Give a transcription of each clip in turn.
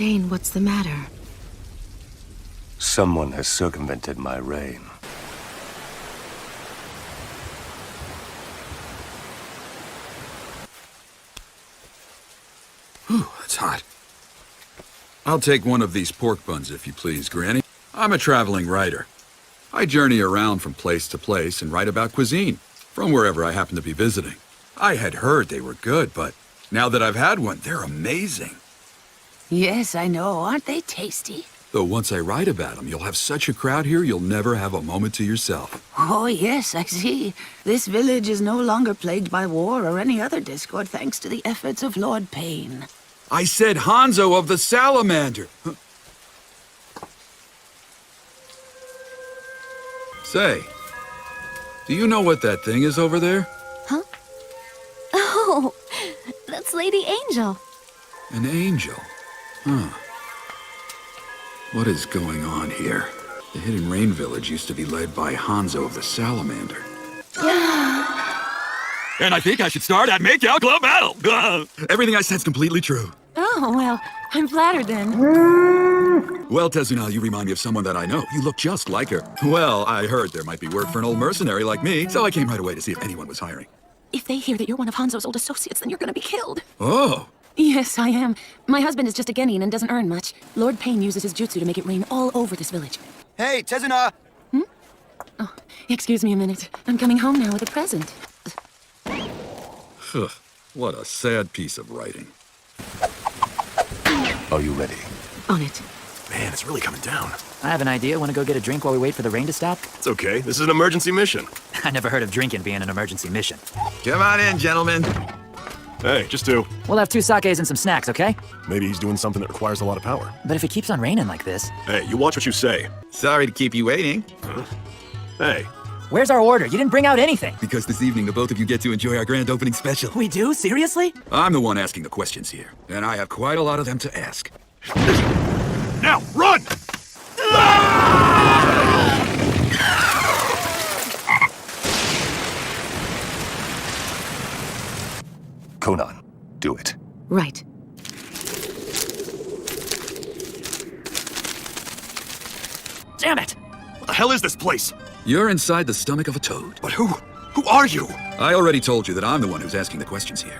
Payne, what's the matter? Someone has circumvented my reign. Whew, that's hot. I'll take one of these pork buns, if you please, Granny. I'm a traveling writer. I journey around from place to place and write about cuisine, from wherever I happen to be visiting. I had heard they were good, but now that I've had one, they're amazing. Yes, I know. Aren't they tasty? Though once I write about them, you'll have such a crowd here, you'll never have a moment to yourself. Oh, yes, I see. This village is no longer plagued by war or any other discord thanks to the efforts of Lord Payne. I said Hanzo of the Salamander! Say, do you know what that thing is over there? Huh? Oh, that's Lady Angel. An angel? Huh. What is going on here? The Hidden Rain Village used to be led by Hanzo of the Salamander. And I think I should start at Makeout Club Battle! Everything I said's completely true. Oh, well, I'm flattered then. Well, Tezuna, you remind me of someone that I know. You look just like her. Well, I heard there might be work for an old mercenary like me, so I came right away to see if anyone was hiring. If they hear that you're one of Hanzo's old associates, then you're gonna be killed. Oh! Yes, I am. My husband is just a genin and doesn't earn much. Lord Payne uses his jutsu to make it rain all over this village. Hey, Tezuna! Oh, excuse me a minute. I'm coming home now with a present. What a sad piece of writing. Are you ready? On it. Man, it's really coming down. I have an idea. Want to go get a drink while we wait for the rain to stop? It's okay. This is an emergency mission. I never heard of drinking being an emergency mission. Come on in, gentlemen. Hey, just two. We'll have 2 sakes and some snacks, okay? Maybe he's doing something that requires a lot of power. But if it keeps on raining like this... Hey, you watch what you say. Sorry to keep you waiting. Hey. Where's our order? You didn't bring out anything. Because this evening, the both of you get to enjoy our grand opening special. We do? Seriously? I'm the one asking the questions here, and I have quite a lot of them to ask. Now, run! Conan, do it. Right. Damn it! What the hell is this place? You're inside the stomach of a toad. But who are you? I already told you that I'm the one who's asking the questions here.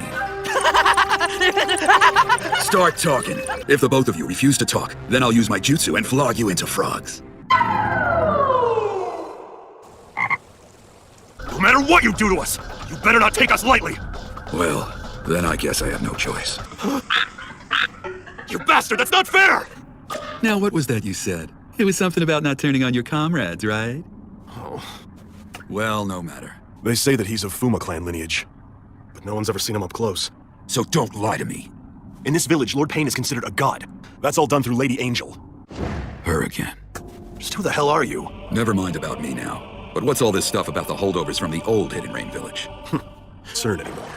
Start talking. If the both of you refuse to talk, then I'll use my jutsu and flog you into frogs. No matter what you do to us, you better not take us lightly. Well, then I guess I have no choice. You bastard, that's not fair! Now, what was that you said? It was something about not turning on your comrades, right? Oh. Well, no matter. They say that he's of Fuma clan lineage, but no one's ever seen him up close. So don't lie to me. In this village, Lord Payne is considered a god. That's all done through Lady Angel. Her again. Just who the hell are you? Never mind about me now. But what's all this stuff about the holdovers from the old Hidden Rain Village? CERN anymore.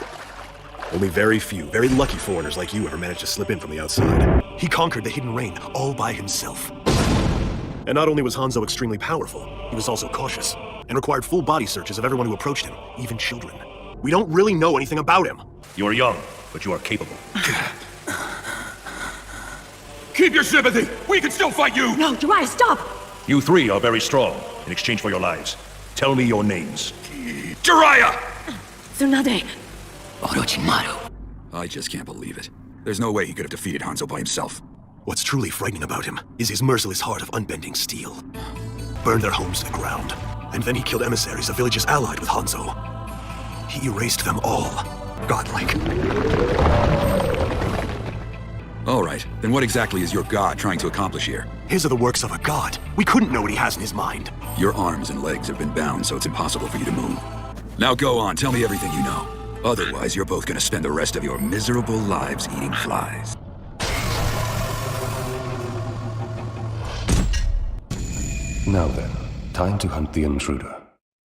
Only very few, very lucky foreigners like you ever managed to slip in from the outside. He conquered the Hidden Rain all by himself. And not only was Hanzo extremely powerful, he was also cautious, and required full body searches of everyone who approached him, even children. We don't really know anything about him. You are young, but you are capable. Keep your sympathy! We can still fight you! No, Jiraiya, stop! You three are very strong in exchange for your lives. Tell me your names. Jiraiya! Tsunade. Orochimaru. I just can't believe it. There's no way he could have defeated Hanzo by himself. What's truly frightening about him is his merciless heart of unbending steel. Burned their homes to the ground, and then he killed emissaries of villages allied with Hanzo. He erased them all, godlike. All right, then what exactly is your god trying to accomplish here? His are the works of a god. We couldn't know what he has in his mind. Your arms and legs have been bound, so it's impossible for you to move. Now go on, tell me everything you know. Otherwise, you're both gonna spend the rest of your miserable lives eating flies. Now then, time to hunt the intruder.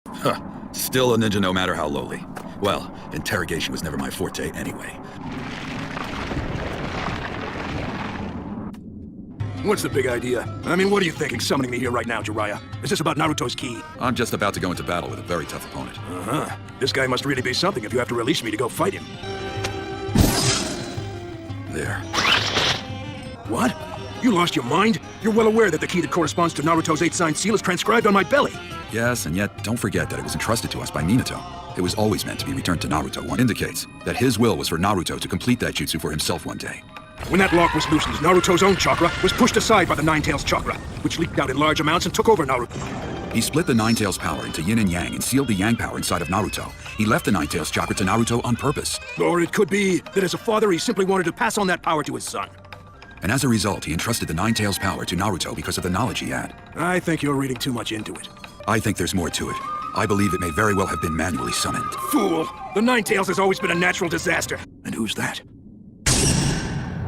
Huh. Still a ninja no matter how lowly. Well, interrogation was never my forte anyway. What's the big idea? I mean, what are you thinking summoning me here right now, Jiraiya? Is this about Naruto's ki? I'm just about to go into battle with a very tough opponent. Uh-huh. This guy must really be something if you have to release me to go fight him. There. What? You lost your mind? You're well aware that the key that corresponds to Naruto's 8-signed seal is transcribed on my belly. Yes, and yet don't forget that it was entrusted to us by Minato. It was always meant to be returned to Naruto. One indicates that his will was for Naruto to complete that jutsu for himself one day. When that lock was loosened, Naruto's own chakra was pushed aside by the Nine-Tails chakra, which leaked out in large amounts and took over Naruto. He split the Nine-Tails power into yin and yang and sealed the yang power inside of Naruto. He left the Nine-Tails chakra to Naruto on purpose. Or it could be that as a father, he simply wanted to pass on that power to his son. And as a result, he entrusted the Nine-Tails power to Naruto because of the knowledge he had. I think you're reading too much into it. I think there's more to it. I believe it may very well have been manually summoned. Fool! The Nine-Tails has always been a natural disaster. And who's that?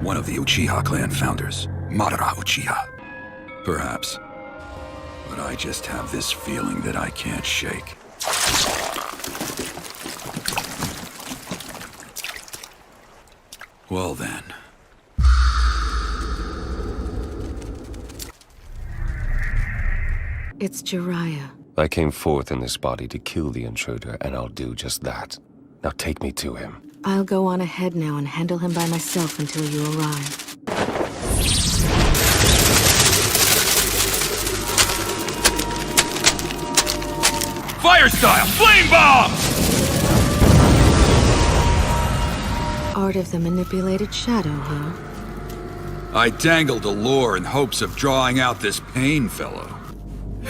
One of the Uchiha clan founders, Madara Uchiha. Perhaps. But I just have this feeling that I can't shake. Well then. It's Jiraiya. I came forth in this body to kill the intruder, and I'll do just that. Now take me to him. I'll go on ahead now and handle him by myself until you arrive. Fire style! Flame bomb! Art of the manipulated shadow, huh? I dangled a lure in hopes of drawing out this pain fellow.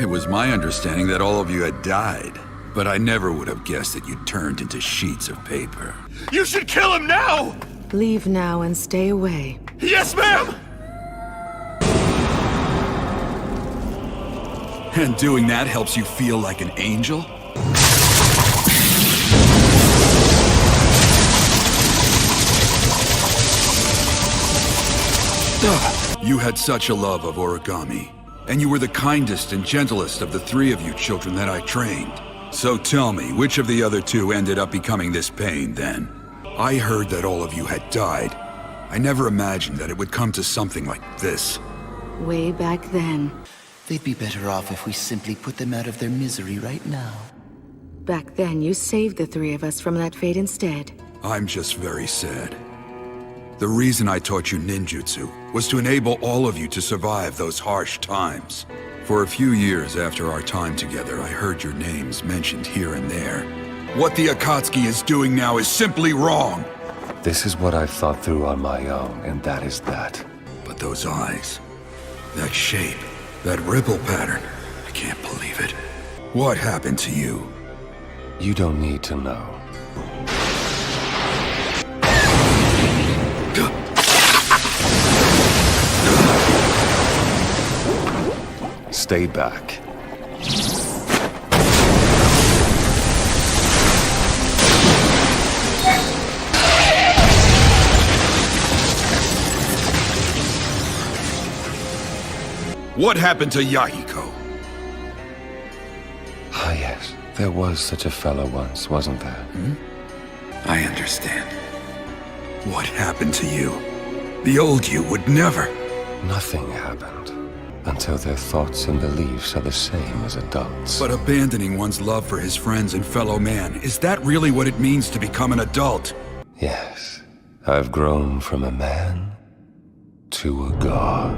It was my understanding that all of you had died, but I never would have guessed that you'd turned into sheets of paper. You should kill him now! Leave now and stay away. Yes, ma'am! And doing that helps you feel like an angel? You had such a love of origami, and you were the kindest and gentlest of the three of you children that I trained. So tell me, which of the other two ended up becoming this pain, then? I heard that all of you had died. I never imagined that it would come to something like this. Way back then. They'd be better off if we simply put them out of their misery right now. Back then, you saved the three of us from that fate instead. I'm just very sad. The reason I taught you ninjutsu was to enable all of you to survive those harsh times. For a few years after our time together, I heard your names mentioned here and there. What the Akatsuki is doing now is simply wrong. This is what I've thought through on my own, and that is that. But those eyes, that shape, that ripple pattern, I can't believe it. What happened to you? You don't need to know. Stay back. What happened to Yahiko? Ah, yes. There was such a fellow once, wasn't there? I understand. What happened to you? The old you would never. Nothing happened. Until their thoughts and beliefs are the same as adults. But abandoning one's love for his friends and fellow man, is that really what it means to become an adult? Yes. I've grown from a man to a god.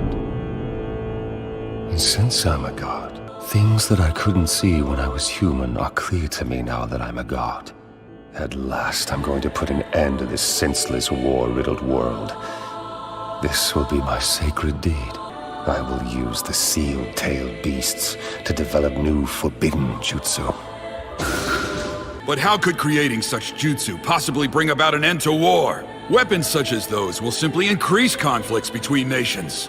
And since I'm a god, things that I couldn't see when I was human are clear to me now that I'm a god. At last, I'm going to put an end to this senseless, war-riddled world. This will be my sacred deed. I will use the seal-tailed beasts to develop new forbidden jutsu. But how could creating such jutsu possibly bring about an end to war? Weapons such as those will simply increase conflicts between nations.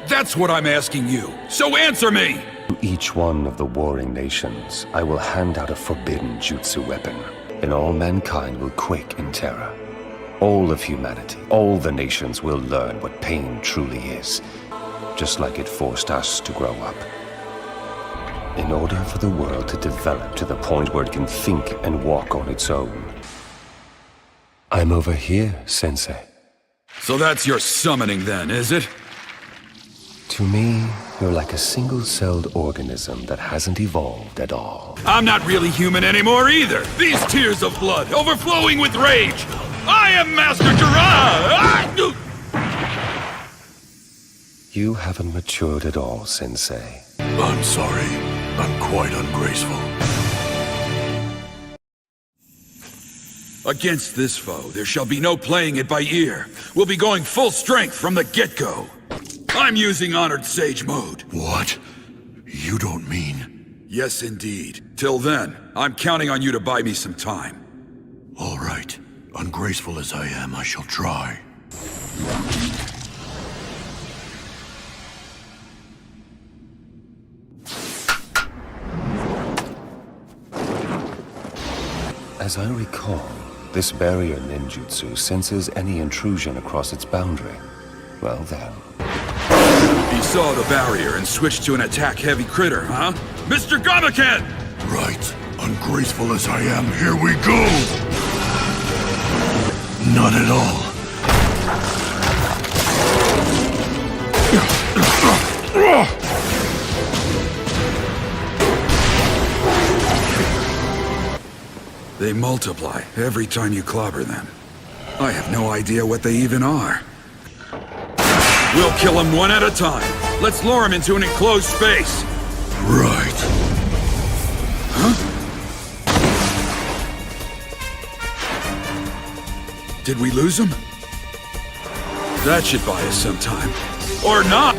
That's what I'm asking you, so answer me! To each one of the warring nations, I will hand out a forbidden jutsu weapon, and all mankind will quake in terror. All of humanity, all the nations will learn what pain truly is, just like it forced us to grow up. In order for the world to develop to the point where it can think and walk on its own. I'm over here, Sensei. So that's your summoning then, is it? To me, you're like a single-celled organism that hasn't evolved at all. I'm not really human anymore either! These tears of blood, overflowing with rage! I am Master Jiraiya! You haven't matured at all, Sensei. I'm sorry. I'm quite ungraceful. Against this foe, there shall be no playing it by ear. We'll be going full strength from the get-go. I'm using Honored Sage mode. What? You don't mean... Yes, indeed. Till then, I'm counting on you to buy me some time. All right. Ungraceful as I am, I shall try. As I recall, this barrier ninjutsu senses any intrusion across its boundary. Well then... He saw the barrier and switched to an attack-heavy critter, huh? Mr. Gamaken! Right. Ungraceful as I am, here we go! Not at all. They multiply every time you clobber them. I have no idea what they even are. We'll kill them one at a time. Let's lure them into an enclosed space. Right. Huh? Did we lose them? That should buy us some time. Or not!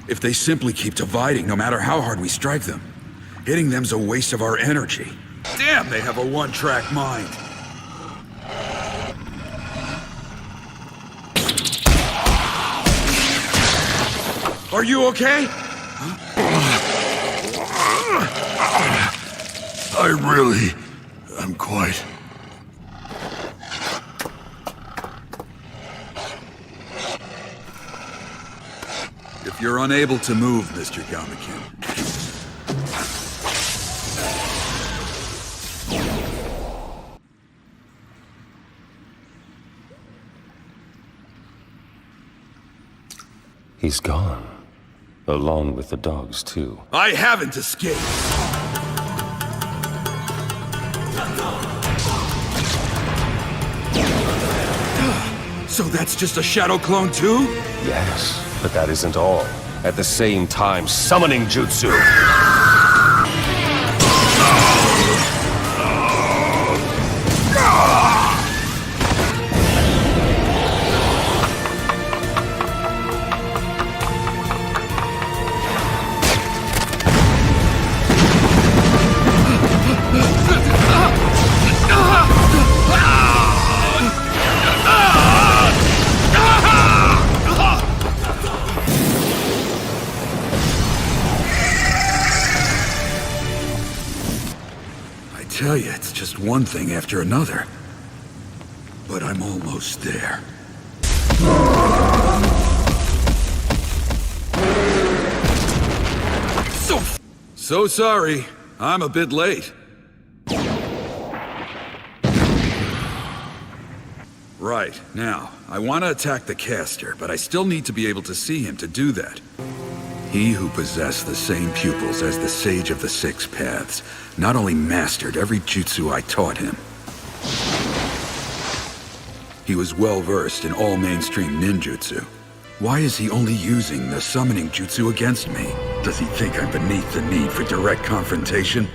If they simply keep dividing, no matter how hard we strike them, hitting them's a waste of our energy. Damn, they have a one-track mind. Are you okay? I really am quite... If you're unable to move, Mr. Gamaken. He's gone. Along with the dogs, too. I haven't escaped! So that's just a shadow clone too? Yes, but that isn't all. At the same time, summoning jutsu! I tell you, it's just one thing after another. But I'm almost there. So sorry. I'm a bit late. Right, now, I want to attack the caster, but I still need to be able to see him to do that. He who possessed the same pupils as the Sage of the Six Paths not only mastered every jutsu I taught him, he was well-versed in all mainstream ninjutsu. Why is he only using the summoning jutsu against me? Does he think I'm beneath the need for direct confrontation?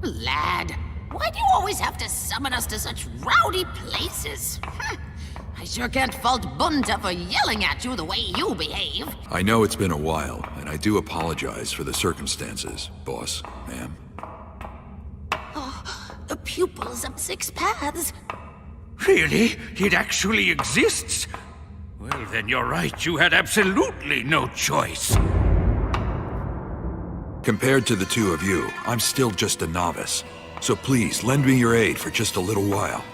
Lad, why do you always have to summon us to such rowdy places? I sure can't fault Bunta for yelling at you the way you behave. I know it's been a while, and I do apologize for the circumstances, boss, ma'am. Oh, the pupils of Six Paths. Really? It actually exists? Well, then you're right. You had absolutely no choice. Compared to the two of you, I'm still just a novice. So please, lend me your aid for just a little while.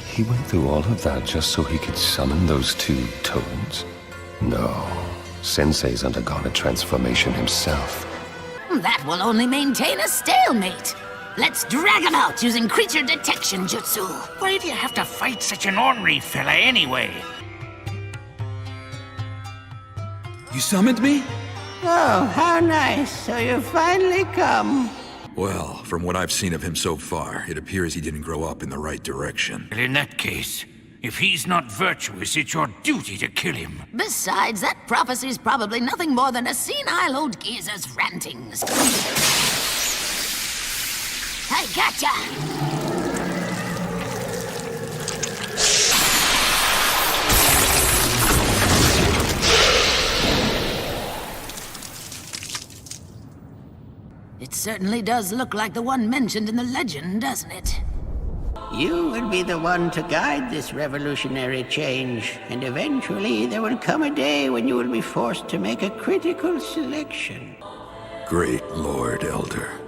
He went through all of that just so he could summon those two toads? No. Sensei's undergone a transformation himself. That will only maintain a stalemate. Let's drag him out using creature detection jutsu. Why do you have to fight such an ornery fella anyway? You summoned me? Oh, how nice. So you've finally come. Well, from what I've seen of him so far, it appears he didn't grow up in the right direction. But in that case, if he's not virtuous, it's your duty to kill him. Besides, that prophecy's probably nothing more than a senile old geezer's rantings. I gotcha! It certainly does look like the one mentioned in the legend, doesn't it? You will be the one to guide this revolutionary change, and eventually there will come a day when you will be forced to make a critical selection. Great Lord Elder.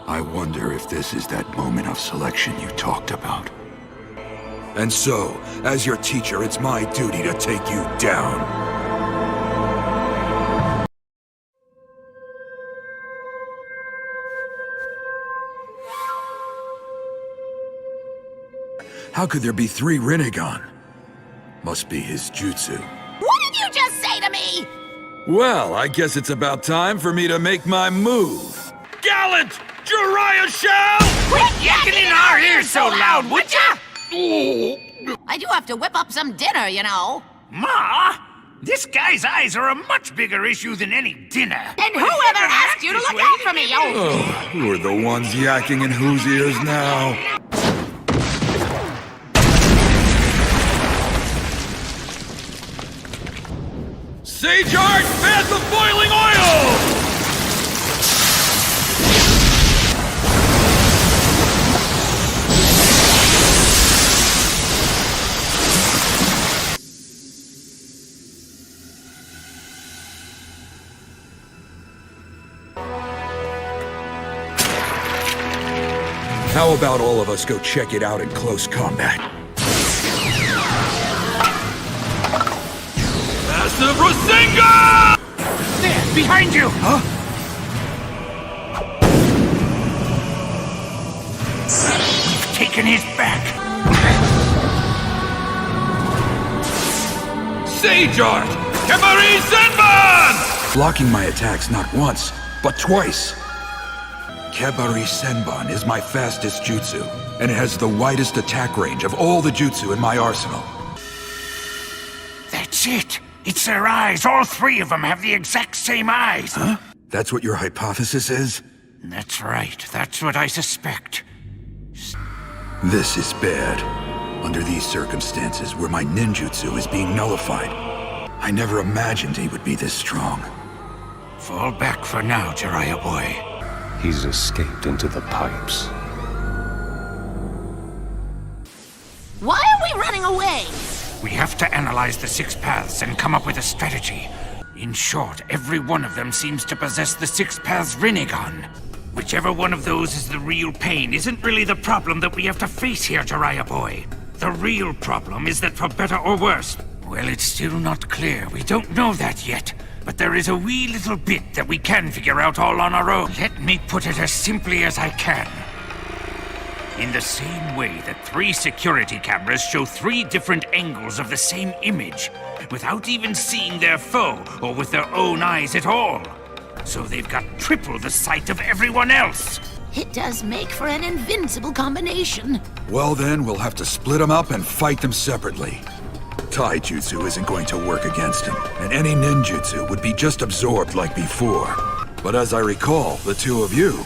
I wonder if this is that moment of selection you talked about. And so, as your teacher, it's my duty to take you down. How could there be 3 Rinnegan? Must be his jutsu. What did you just say to me? Well, I guess it's about time for me to make my move. Gallant Jiraiya shall! Quit yakking in our ears so loud, would ya? I do have to whip up some dinner, you know. Ma, this guy's eyes are a much bigger issue than any dinner. And whoever asked you to look out for me, Oh, who are the ones yakking in whose ears now? Sage Art, Bath of Boiling Oil! How about all of us go check it out in close combat? Massive Rasengan! There, behind you! Huh? We've taken his back. Sage Art! Kemari Senban! Blocking my attacks not once, but twice. Kebari Senban is my fastest jutsu, and it has the widest attack range of all the jutsu in my arsenal. That's it! It's their eyes! All 3 of them have the exact same eyes! Huh? That's what your hypothesis is? That's right. That's what I suspect. This is bad. Under these circumstances, where my ninjutsu is being nullified, I never imagined he would be this strong. Fall back for now, Jiraiya boy. He's escaped into the pipes. Why are we running away? We have to analyze the 6 paths and come up with a strategy. In short, every one of them seems to possess the 6 paths Rinnegan. Whichever one of those is the real pain isn't really the problem that we have to face here, Jiraiya boy. The real problem is that for better or worse, well, it's still not clear. We don't know that yet. But there is a wee little bit that we can figure out all on our own. Let me put it as simply as I can. In the same way that 3 security cameras show 3 different angles of the same image, without even seeing their foe or with their own eyes at all. So they've got triple the sight of everyone else. It does make for an invincible combination. Well then, we'll have to split them up and fight them separately. Taijutsu isn't going to work against him, and any ninjutsu would be just absorbed like before. But as I recall, the 2 of you...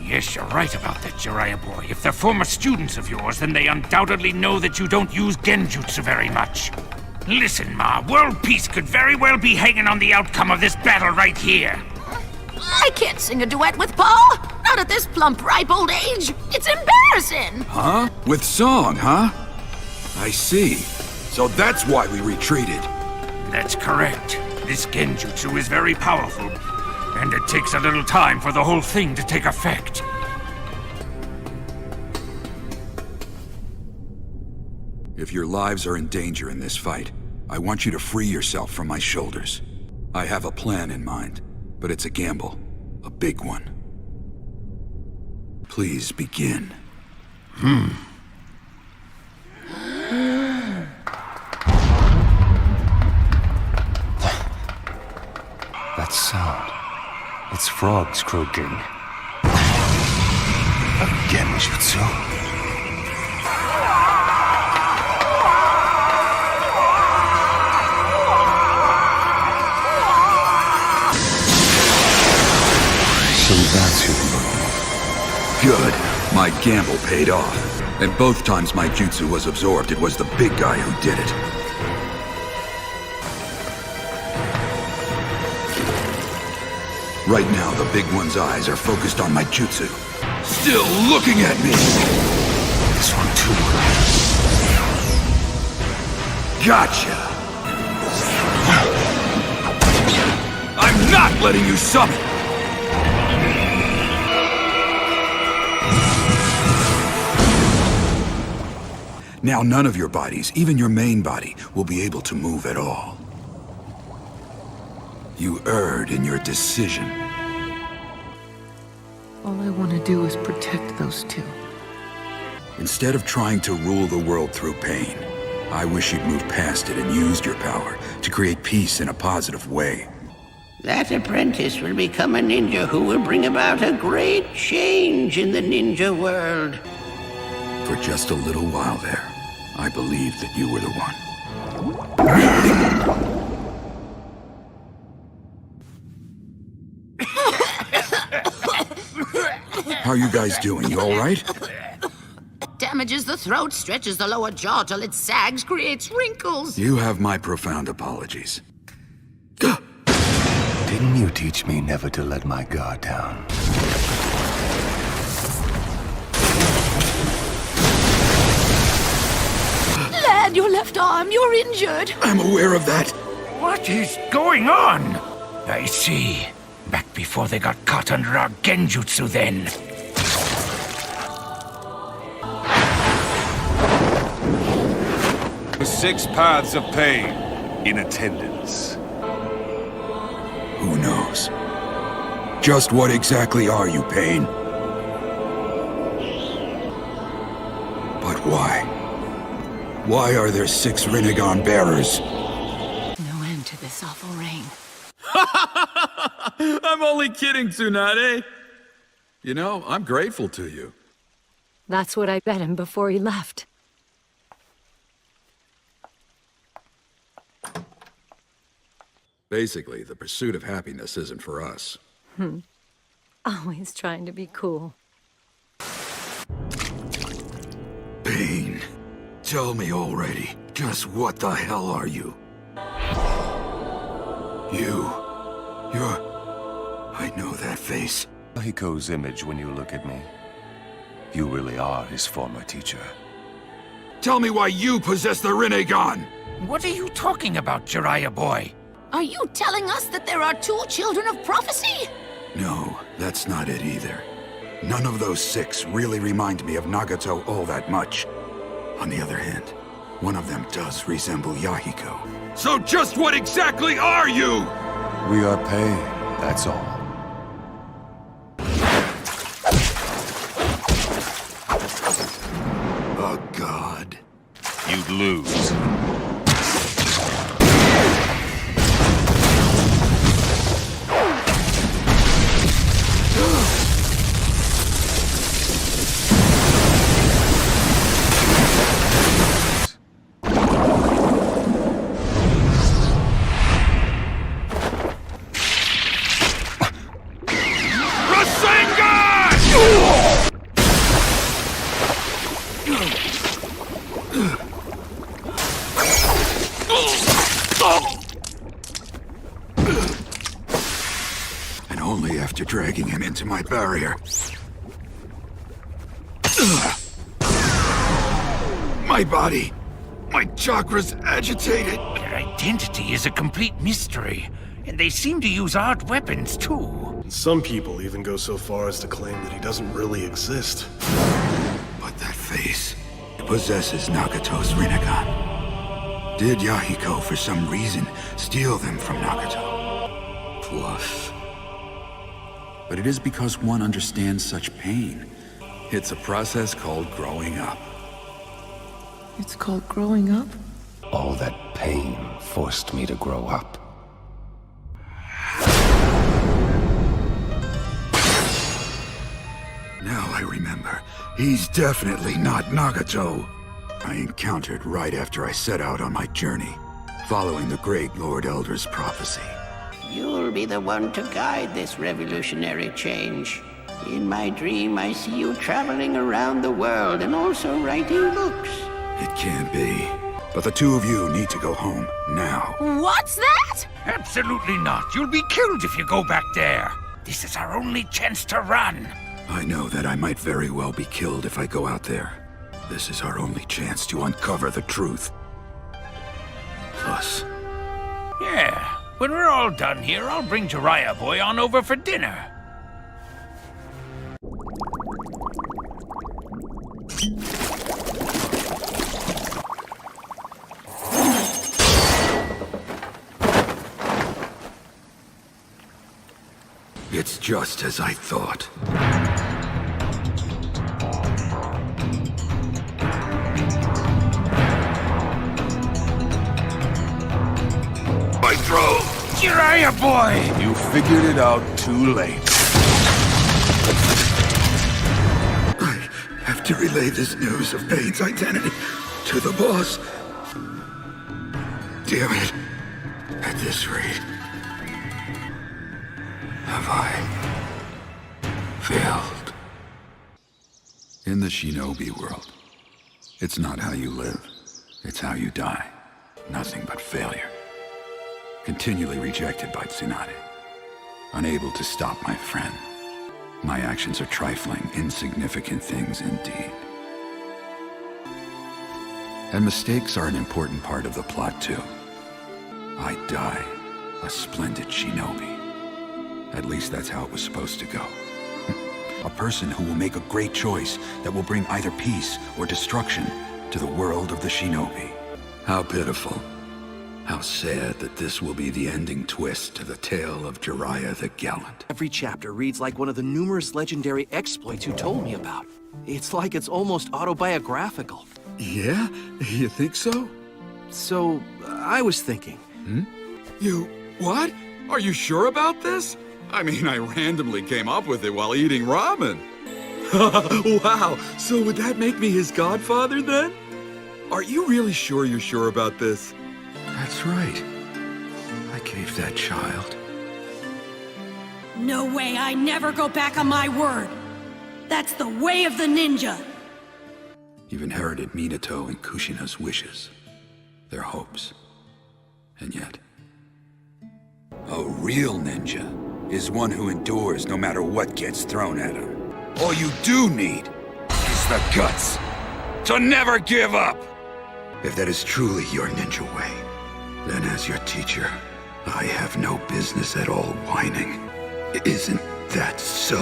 Yes, you're right about that, Jiraiya boy. If they're former students of yours, then they undoubtedly know that you don't use genjutsu very much. Listen, Ma, world peace could very well be hanging on the outcome of this battle right here. I can't sing a duet with Paul! Not at this plump, ripe old age! It's embarrassing! Huh? With song, huh? I see. So that's why we retreated. That's correct. This genjutsu is very powerful. And it takes a little time for the whole thing to take effect. If your lives are in danger in this fight, I want you to free yourself from my shoulders. I have a plan in mind, but it's a gamble. A big one. Please begin. That sound. It's frogs croaking. Genjutsu. So that's your move. Good. My gamble paid off. And both times my jutsu was absorbed, it was the big guy who did it. Right now, the big one's eyes are focused on my jutsu. Still looking at me! This one too. Gotcha! I'm not letting you summon! Now none of your bodies, even your main body, will be able to move at all. You erred in your decision. All I want to do is protect those two. Instead of trying to rule the world through pain, I wish you'd moved past it and used your power to create peace in a positive way. That apprentice will become a ninja who will bring about a great change in the ninja world. For just a little while there, I believed that you were the one. How are you guys doing? You all right? Damages the throat, stretches the lower jaw till it sags, creates wrinkles. You have my profound apologies. Didn't you teach me never to let my guard down? Lad, your left arm, you're injured. I'm aware of that. What is going on? I see. Back before they got caught under our genjutsu then. The 6 paths of pain in attendance. Who knows? Just what exactly are you, Pain? But why? Why are there 6 Rinnegan bearers? No end to this awful rain. I'm only kidding, Tsunade. You know, I'm grateful to you. That's what I bet him before he left. Basically, the pursuit of happiness isn't for us. Always trying to be cool. Pain. Tell me already, just what the hell are you? You're... I know that face. Hiko's image when you look at me. You really are his former teacher. Tell me why you possess the Rinnegan! What are you talking about, Jiraiya boy? Are you telling us that there are 2 children of prophecy? No, that's not it either. None of those 6 really remind me of Nagato all that much. On the other hand, one of them does resemble Yahiko. So just what exactly are you? We are pain, that's all. Oh, God. You'd lose. And only after dragging him into my barrier. My body, my chakras agitated. Their identity is a complete mystery, and they seem to use odd weapons too. And some people even go so far as to claim that he doesn't really exist. But that face possesses Nagato's Rinnegan. Did Yahiko, for some reason, steal them from Nagato? Plus... But it is because one understands such pain. It's a process called growing up. It's called growing up? All that pain forced me to grow up. Now I remember. He's definitely not Nagato. I encountered right after I set out on my journey, following the great Lord Elder's prophecy. You'll be the one to guide this revolutionary change. In my dream, I see you traveling around the world and also writing books. It can't be. But the two of you need to go home, now. What's that? Absolutely not. You'll be killed if you go back there. This is our only chance to run. I know that I might very well be killed if I go out there. This is our only chance to uncover the truth. Plus... Yeah, when we're all done here, I'll bring Jiraiya boy on over for dinner. It's just as I thought. My throat! Jiraiya boy! You figured it out too late. I have to relay this news of Payne's identity to the boss. Damn it. At this rate, have I failed? In the shinobi world, it's not how you live, it's how you die. Nothing but failure. Continually rejected by Tsunade. Unable to stop my friend. My actions are trifling, insignificant things indeed. And mistakes are an important part of the plot too. I die a splendid shinobi. At least that's how it was supposed to go. A person who will make a great choice that will bring either peace or destruction to the world of the shinobi. How pitiful. How sad that this will be the ending twist to the tale of Jiraiya the Gallant. Every chapter reads like one of the numerous legendary exploits you told me about. It's like it's almost autobiographical. Yeah? You think so? So, I was thinking. You... what? Are you sure about this? I mean, I randomly came up with it while eating ramen. Wow, so would that make me his godfather then? Are you really sure you're sure about this? That's right. I gave that child. No way, I never go back on my word. That's the way of the ninja. You've inherited Minato and Kushina's wishes, their hopes. And yet, a real ninja is one who endures no matter what gets thrown at him. All you do need is the guts to never give up. If that is truly your ninja way, then as your teacher, I have no business at all whining. Isn't that so?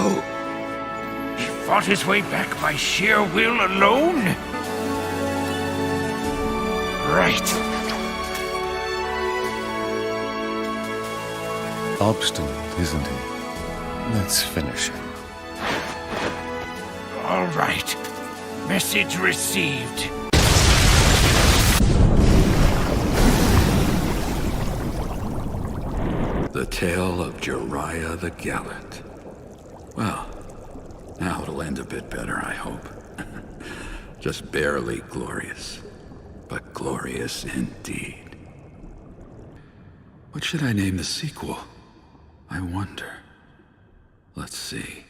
He fought his way back by sheer will alone? Right. Obstinate, isn't he? Let's finish him. All right. Message received. The tale of Jiraiya the Gallant. Well, now it'll end a bit better, I hope. Just barely glorious, but glorious indeed. What should I name the sequel? I wonder. Let's see.